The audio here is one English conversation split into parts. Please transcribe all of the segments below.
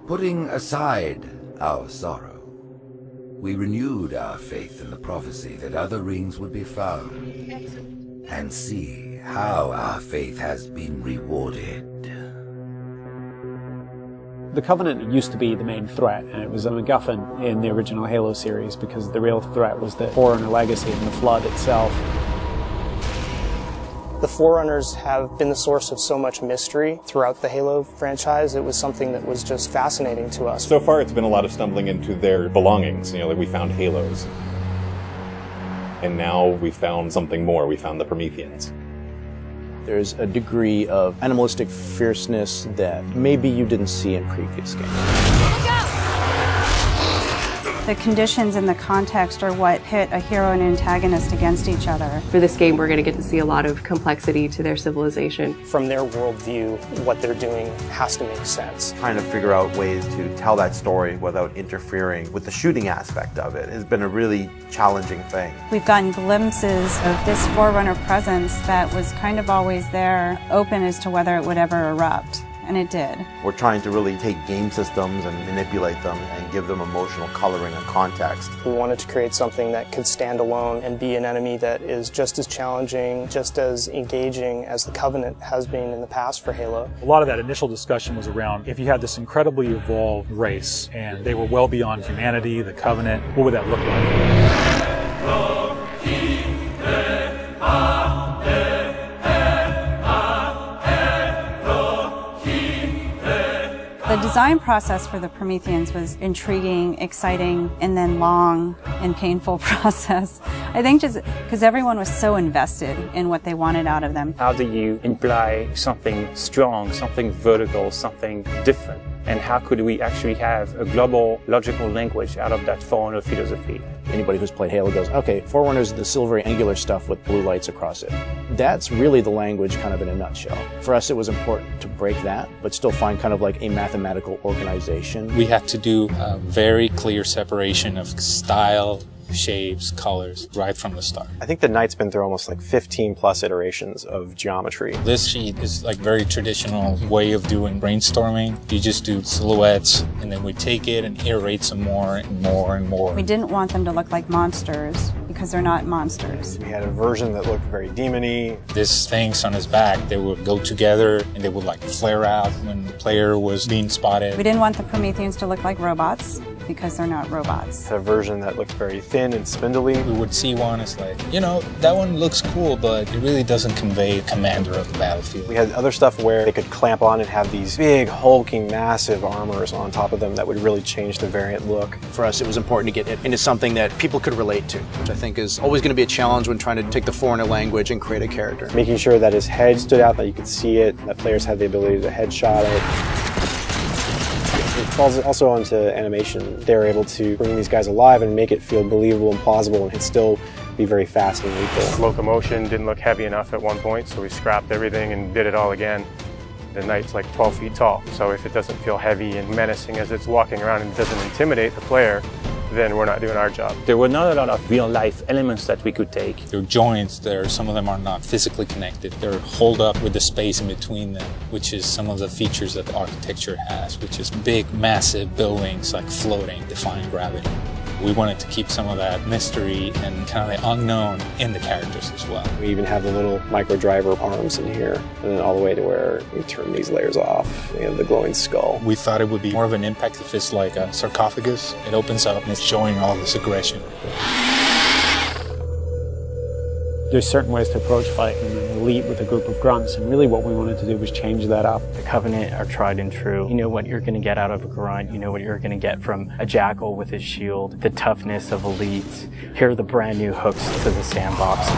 Putting aside our sorrow, we renewed our faith in the prophecy that other rings would be found, and see how our faith has been rewarded. The Covenant used to be the main threat, and it was a MacGuffin in the original Halo series because the real threat was the Forerunner legacy and the Flood itself. The Forerunners have been the source of so much mystery throughout the Halo franchise. It was something that was just fascinating to us. So far it's been a lot of stumbling into their belongings. Like we found Halos. And now we found something more. We found the Prometheans. There's a degree of animalistic fierceness that maybe you didn't see in previous games. The conditions and the context are what pit a hero and antagonist against each other. For this game, we're going to get to see a lot of complexity to their civilization. From their worldview, what they're doing has to make sense. Trying to figure out ways to tell that story without interfering with the shooting aspect of it has been a really challenging thing. We've gotten glimpses of this Forerunner presence that was kind of always there, open as to whether it would ever erupt. And it did. We're trying to really take game systems and manipulate them and give them emotional coloring and context. We wanted to create something that could stand alone and be an enemy that is just as challenging, just as engaging as the Covenant has been in the past for Halo. A lot of that initial discussion was around if you had this incredibly evolved race and they were well beyond humanity, the Covenant, what would that look like? The design process for the Prometheans was intriguing, exciting, and then long and painful process. I think just because everyone was so invested in what they wanted out of them. How do you imply something strong, something vertical, something different? And how could we actually have a global logical language out of that Forerunner philosophy? Anybody who's played Halo goes, okay, Forerunners, the silvery angular stuff with blue lights across it. That's really the language kind of in a nutshell. For us, it was important to break that, but still find kind of like a mathematical organization. We had to do a very clear separation of style, shapes, colors, right from the start. I think the Knight's been through almost like 15 plus iterations of geometry. This sheet is like very traditional way of doing brainstorming. You just do silhouettes and then we take it and iterate some more and more and more. We didn't want them to look like monsters because they're not monsters. We had a version that looked very demon-y. These things on his back, they would go together and they would like flare out when the player was being spotted. We didn't want the Prometheans to look like robots because they're not robots. A version that looked very thin and spindly. We would see one, it's like, you know, that one looks cool, but it really doesn't convey commander of the battlefield. We had other stuff where they could clamp on and have these big, hulking, massive armors on top of them that would really change the variant look. For us, it was important to get it into something that people could relate to, which I think is always going to be a challenge when trying to take the Foreigner language and create a character. Making sure that his head stood out, that you could see it, that players had the ability to headshot it. It falls also onto animation. They were able to bring these guys alive and make it feel believable and plausible and still be very fast and lethal. Locomotion didn't look heavy enough at one point, so we scrapped everything and did it all again. The Knight's like 12 feet tall, so if it doesn't feel heavy and menacing as it's walking around and doesn't intimidate the player, then we're not doing our job. There were not a lot of real-life elements that we could take. There are joints there, some of them are not physically connected. They're holed up with the space in between them, which is some of the features that the architecture has, which is big, massive buildings like floating, defying gravity. We wanted to keep some of that mystery and kind of the unknown in the characters as well. We even have the little micro driver arms in here, and then all the way to where we turn these layers off. We have the glowing skull. We thought it would be more of an impact if it's like a sarcophagus. It opens up and it's showing all this aggression. There's certain ways to approach fighting and elite with a group of grunts, and really what we wanted to do was change that up. The Covenant are tried and true. You know what you're going to get out of a grunt, you know what you're going to get from a jackal with his shield, the toughness of elites. Here are the brand new hooks to the sandbox.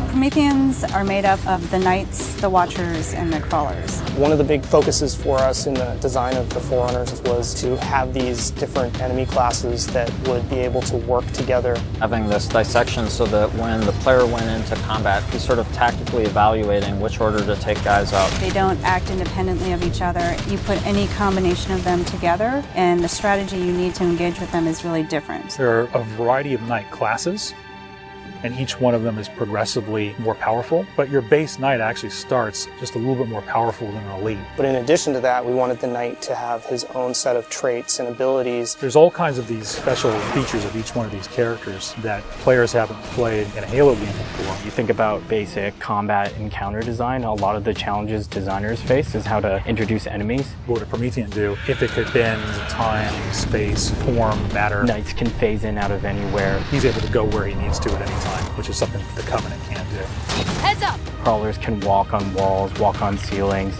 Prometheans are made up of the Knights, the Watchers, and the Crawlers. One of the big focuses for us in the design of the Forerunners was to have these different enemy classes that would be able to work together. Having this dissection so that when the player went into combat, he's sort of tactically evaluating which order to take guys out. They don't act independently of each other. You put any combination of them together, and the strategy you need to engage with them is really different. There are a variety of Knight classes. and each one of them is progressively more powerful, but your base knight actually starts just a little bit more powerful than an elite. But in addition to that, we wanted the knight to have his own set of traits and abilities. There's all kinds of these special features of each one of these characters that players haven't played in a Halo game before. You think about basic combat and counter design, a lot of the challenges designers face is how to introduce enemies. What would a Promethean do if it could bend time, space, form, matter? Knights can phase in out of anywhere. He's able to go where he needs to at any time, which is something the Covenant can't do. Heads up! Crawlers can walk on walls, walk on ceilings.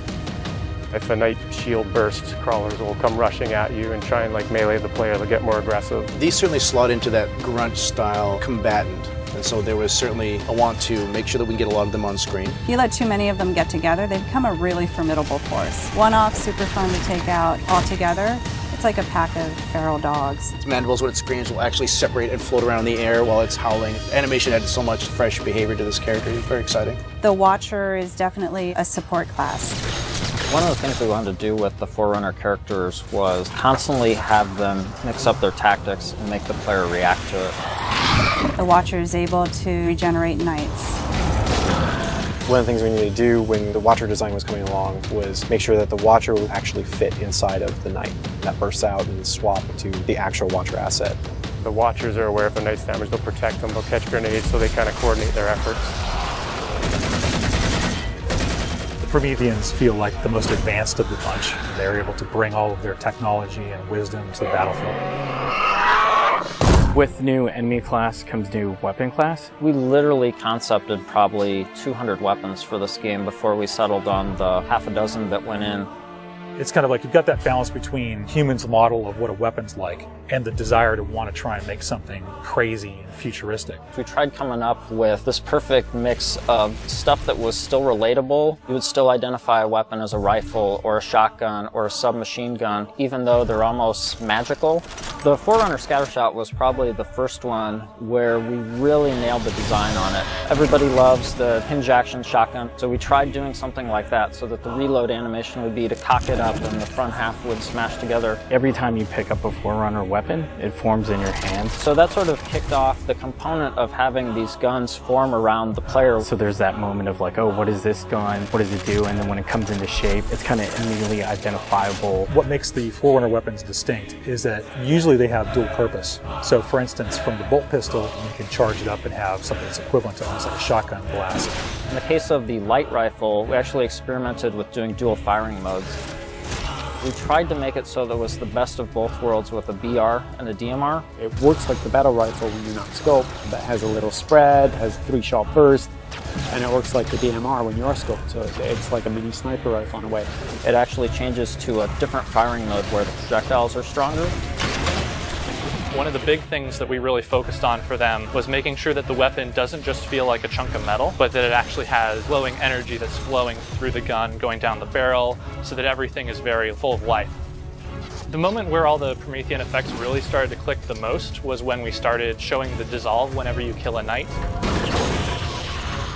If a knight shield bursts, crawlers will come rushing at you and try and like melee the player to get more aggressive. These certainly slot into that grunt style combatant. And so there was certainly a want to make sure that we can get a lot of them on screen. If you let too many of them get together, they become a really formidable force. One-off, super fun to take out all together. It's like a pack of feral dogs. Its mandibles, when it screams, will actually separate and float around in the air while it's howling. Animation added so much fresh behavior to this character. It's very exciting. The Watcher is definitely a support class. One of the things we wanted to do with the Forerunner characters was constantly have them mix up their tactics and make the player react to it. The Watcher is able to regenerate knights. One of the things we needed to do when the Watcher design was coming along was make sure that the Watcher would actually fit inside of the Knight. That bursts out and swap to the actual Watcher asset. The Watchers are aware if a Knight's damaged, they'll protect them, they'll catch grenades, so they kind of coordinate their efforts. The Prometheans feel like the most advanced of the bunch. They're able to bring all of their technology and wisdom to the battlefield. With new enemy class comes new weapon class. We literally concepted probably 200 weapons for this game before we settled on the half a dozen that went in. It's kind of like you've got that balance between humans' model of what a weapon's like and the desire to want to try and make something crazy and futuristic. We tried coming up with this perfect mix of stuff that was still relatable. You would still identify a weapon as a rifle or a shotgun or a submachine gun, even though they're almost magical. The Forerunner Scattershot was probably the first one where we really nailed the design on it. Everybody loves the hinge action shotgun, so we tried doing something like that so that the reload animation would be to cock it up and the front half would smash together. Every time you pick up a Forerunner weapon, it forms in your hand. So that sort of kicked off the component of having these guns form around the player. So there's that moment of like, oh, what is this gun? What does it do? And then when it comes into shape, it's kind of immediately identifiable. What makes the Forerunner weapons distinct is that usually they have dual purpose. So for instance, from the bolt pistol, you can charge it up and have something that's equivalent to almost like a shotgun blast. In the case of the light rifle, we actually experimented with doing dual firing modes. We tried to make it so that it was the best of both worlds with a BR and a DMR. It works like the battle rifle when you're not scoped, but has a little spread, has 3-shot burst, and it works like the DMR when you are scoped, so it's like a mini sniper rifle in a way. It actually changes to a different firing mode where the projectiles are stronger. One of the big things that we really focused on for them was making sure that the weapon doesn't just feel like a chunk of metal, but that it actually has glowing energy that's flowing through the gun, going down the barrel, so that everything is very full of life. The moment where all the Promethean effects really started to click the most was when we started showing the dissolve whenever you kill a knight.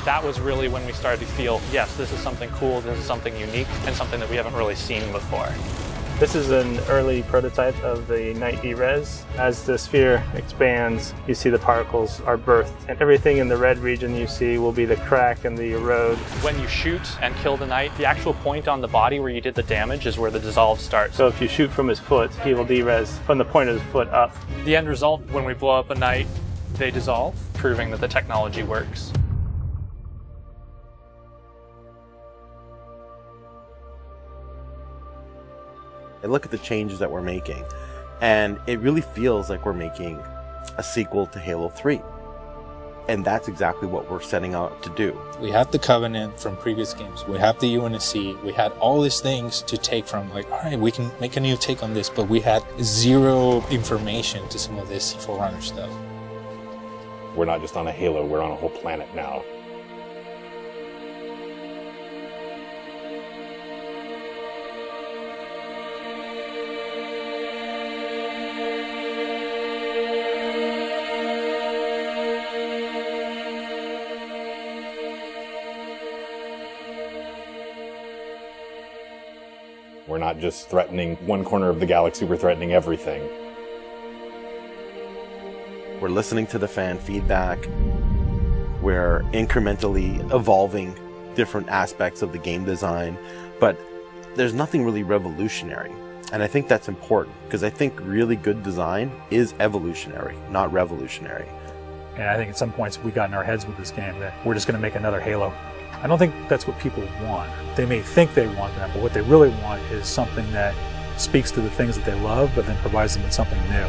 That was really when we started to feel, yes, this is something cool, this is something unique, and something that we haven't really seen before. This is an early prototype of the Knight E-Res. As the sphere expands, you see the particles are birthed, and everything in the red region you see will be the crack and the erode. When you shoot and kill the knight, the actual point on the body where you did the damage is where the dissolve starts. So if you shoot from his foot, he will de-res from the point of his foot up. The end result, when we blow up a knight, they dissolve, proving that the technology works. I look at the changes that we're making, and it really feels like we're making a sequel to Halo 3. And that's exactly what we're setting out to do. We have the Covenant from previous games. We have the UNSC. We had all these things to take from, like, all right, we can make a new take on this, but we had zero information to some of this Forerunner stuff. We're not just on a Halo, we're on a whole planet now. We're not just threatening one corner of the galaxy, we're threatening everything. We're listening to the fan feedback. We're incrementally evolving different aspects of the game design, but there's nothing really revolutionary. And I think that's important, because I think really good design is evolutionary, not revolutionary. And I think at some points we got in our heads with this game that we're just going to make another Halo. I don't think that's what people want. They may think they want that, but what they really want is something that speaks to the things that they love, but then provides them with something new.